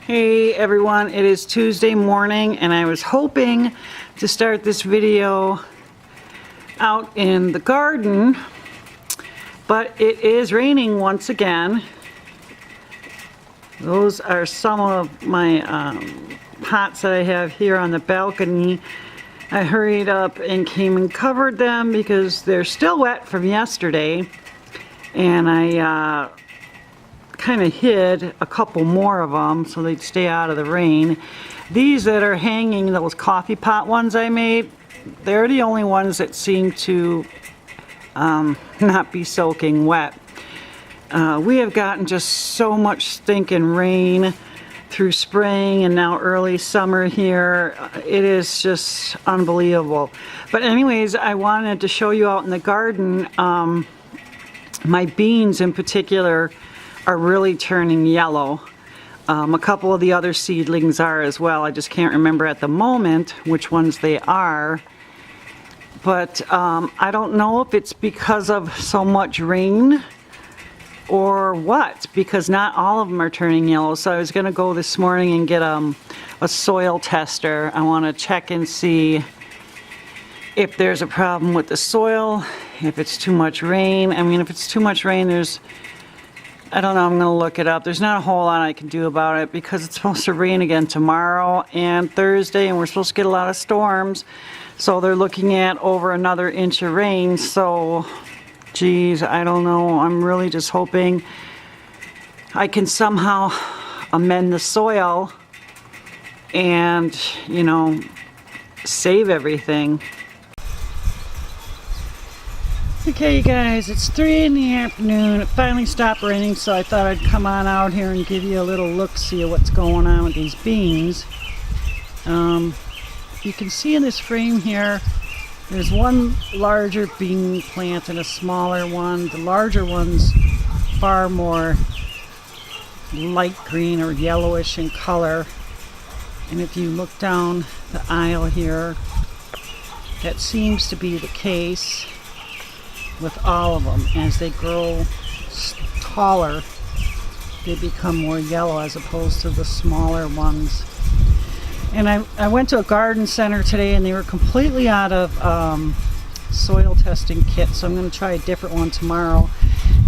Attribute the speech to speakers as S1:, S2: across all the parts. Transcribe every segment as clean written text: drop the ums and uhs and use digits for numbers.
S1: Hey everyone, it is Tuesday morning and I was hoping to start this video out in the garden, but it is raining once again. Those are some of my pots that I have here on the balcony. I hurried up and came and covered them because they're still wet from yesterday, and I kind of hid a couple more of them so they'd stay out of the rain. These that are hanging, those coffee pot ones I made, they're the only ones that seem to not be soaking wet. We have gotten just so much stinking rain through spring and now early summer here. It is just unbelievable. But anyways, I wanted to show you out in the garden. My beans in particular are really turning yellow. A couple of the other seedlings are as well. I just can't remember at the moment which ones they are. But I don't know if it's because of so much rain or what, because not all of them are turning yellow. So I was going to go this morning and get a soil tester. I want to check and see if there's a problem with the soil, if it's too much rain. I mean, if it's too much rain, I don't know, I'm going to look it up. There's not a whole lot I can do about it because it's supposed to rain again tomorrow and Thursday, and we're supposed to get a lot of storms. So they're looking at over another inch of rain. So, geez, I don't know. I'm really just hoping I can somehow amend the soil and, you know, save everything. Okay, you guys, it's 3 in the afternoon. It finally stopped raining, so I thought I'd come on out here and give you a little look-see of what's going on with these beans. You can see in this frame here, there's one larger bean plant and a smaller one. The larger one's far more light green or yellowish in color. And if you look down the aisle here, that seems to be the case with all of them. As they grow taller, they become more yellow as opposed to the smaller ones. And I went to a garden center today and they were completely out of soil testing kits, so I'm going to try a different one tomorrow.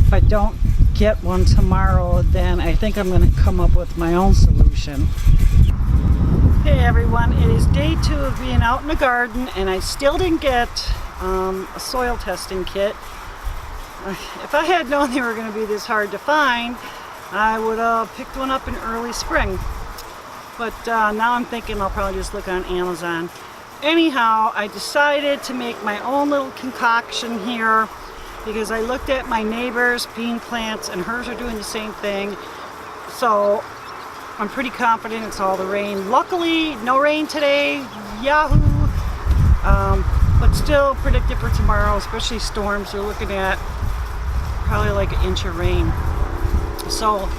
S1: If I don't get one tomorrow, then I think I'm going to come up with my own solution. Hey everyone, it is day 2 of being out in the garden and I still didn't get a soil testing kit. If I had known they were going to be this hard to find, I would have picked one up in early spring. But now I'm thinking I'll probably just look on Amazon. Anyhow, I decided to make my own little concoction here because I looked at my neighbor's bean plants and hers are doing the same thing. So I'm pretty confident it's all the rain. Luckily, no rain today. Yahoo! But still predicted for tomorrow, especially storms. We're looking at probably like an inch of rain. So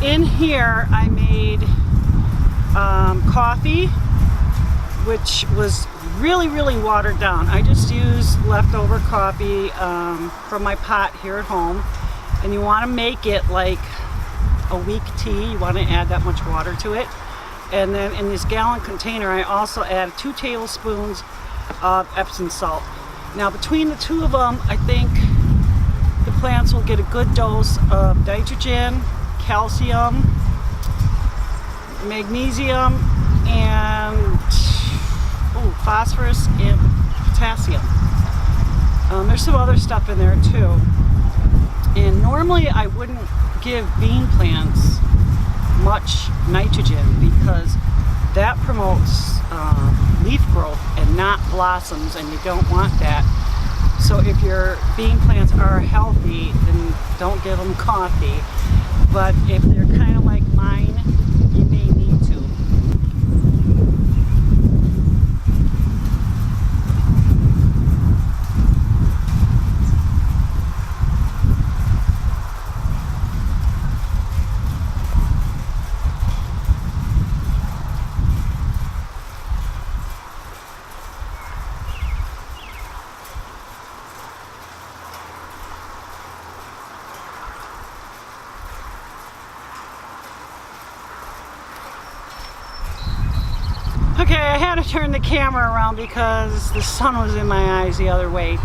S1: in here I made coffee, which was really watered down. I just used leftover coffee from my pot here at home, and you want to make it like a weak tea. You want to add that much water to it. And then in this gallon container I also add 2 tablespoons of Epsom salt. Now between the two of them, I think the plants will get a good dose of nitrogen, calcium, magnesium, and phosphorus and potassium. There's some other stuff in there too. And normally I wouldn't give bean plants much nitrogen because that promotes leaf growth and not blossoms, and you don't want that. So if your bean plants are healthy, then don't give them coffee. But if they're kind of like mine, you may need to. Okay, I had to turn the camera around because the sun was in my eyes the other way.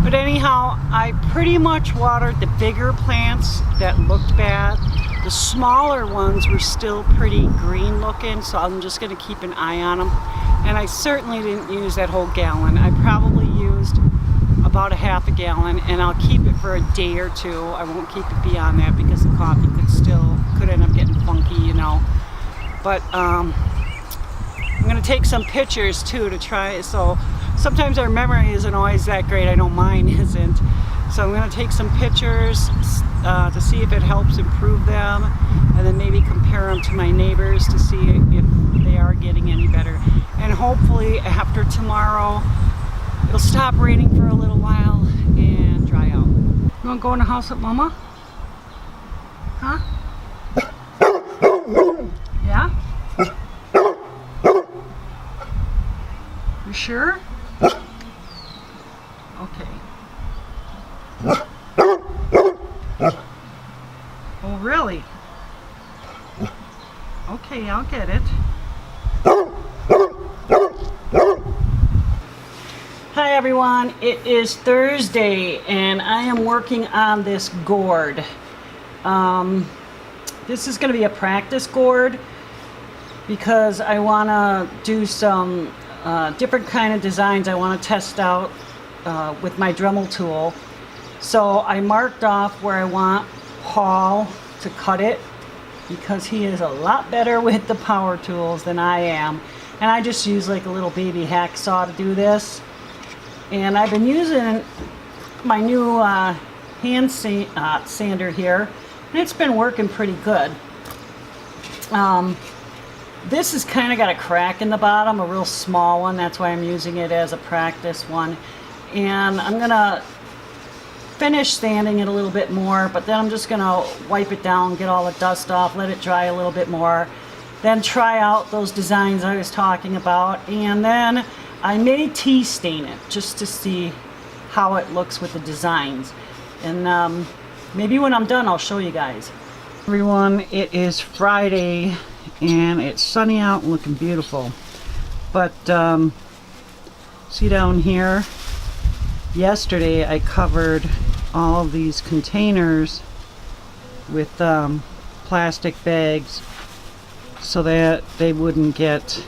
S1: But anyhow, I pretty much watered the bigger plants that looked bad. The smaller ones were still pretty green looking, so I'm just going to keep an eye on them. And I certainly didn't use that whole gallon. I probably used about a half a gallon, and I'll keep it for a day or two. I won't keep it beyond that because the coffee could end up getting funky, you know. But I'm going to take some pictures too to try. So sometimes our memory isn't always that great. I know mine isn't. So I'm going to take some pictures to see if it helps improve them, and then maybe compare them to my neighbors to see if they are getting any better. And hopefully after tomorrow it'll stop raining for a little while and dry out. You want to go in the house with Mama? Huh? Yeah? You sure? Okay. Oh, really? Okay, I'll get it. Hi everyone, it is Thursday and I am working on this gourd. This is going to be a practice gourd because I want to do some different kind of designs I want to test out with my Dremel tool. So I marked off where I want Paul to cut it because he is a lot better with the power tools than I am. And I just use like a little baby hacksaw to do this. And I've been using my new hand sander here, and it's been working pretty good. This has kind of got a crack in the bottom, a real small one. That's why I'm using it as a practice one. And I'm going to finish sanding it a little bit more, but then I'm just going to wipe it down, get all the dust off, let it dry a little bit more. Then try out those designs I was talking about. And then I may tea stain it just to see how it looks with the designs. And maybe when I'm done, I'll show you guys. Everyone, it is Friday and it's sunny out and looking beautiful. But see down here, yesterday I covered all of these containers with plastic bags so that they wouldn't get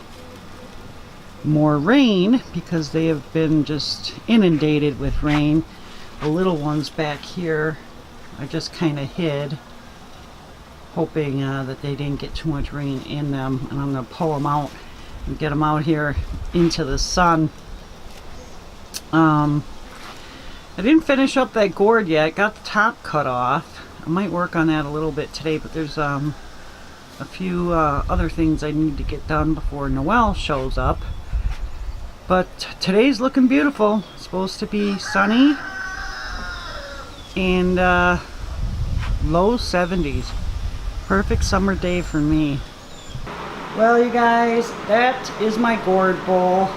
S1: more rain because they have been just inundated with rain. The little ones back here I just kind of hid, hoping that they didn't get too much rain in them, and I'm going to pull them out and get them out here into the sun. I didn't finish up that gourd yet. Got the top cut off. I might work on that a little bit today, but there's a few other things I need to get done before Noel shows up. But today's looking beautiful. It's supposed to be sunny and low 70s. Perfect summer day for me. Well, you guys, that is my gourd bowl.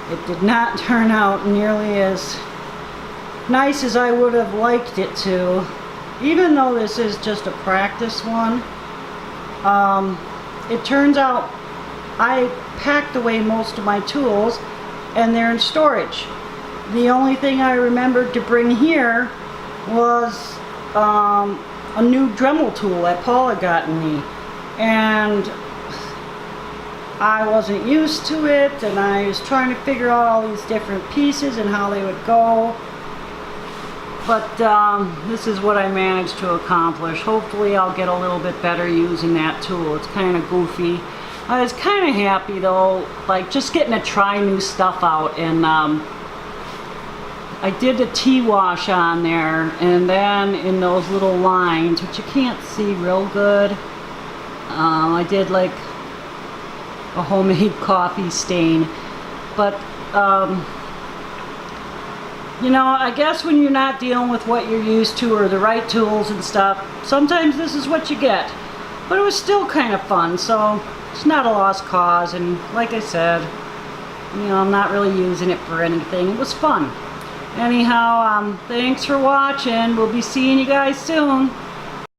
S1: It did not turn out nearly as nice as I would have liked it to, even though this is just a practice one. It turns out I packed away most of my tools and they're in storage. The only thing I remembered to bring here was a new Dremel tool that Paul had gotten me, and I wasn't used to it, and I was trying to figure out all these different pieces and how they would go. But this is what I managed to accomplish. Hopefully I'll get a little bit better using that tool. It's kind of goofy. I was kind of happy though, like just getting to try new stuff out. And I did the tea wash on there, and then in those little lines, which you can't see real good, I did like a homemade coffee stain. But you know, I guess when you're not dealing with what you're used to or the right tools and stuff, sometimes this is what you get. But it was still kind of fun, so it's not a lost cause. And like I said, you know, I'm not really using it for anything. It was fun. Anyhow, thanks for watching. We'll be seeing you guys soon.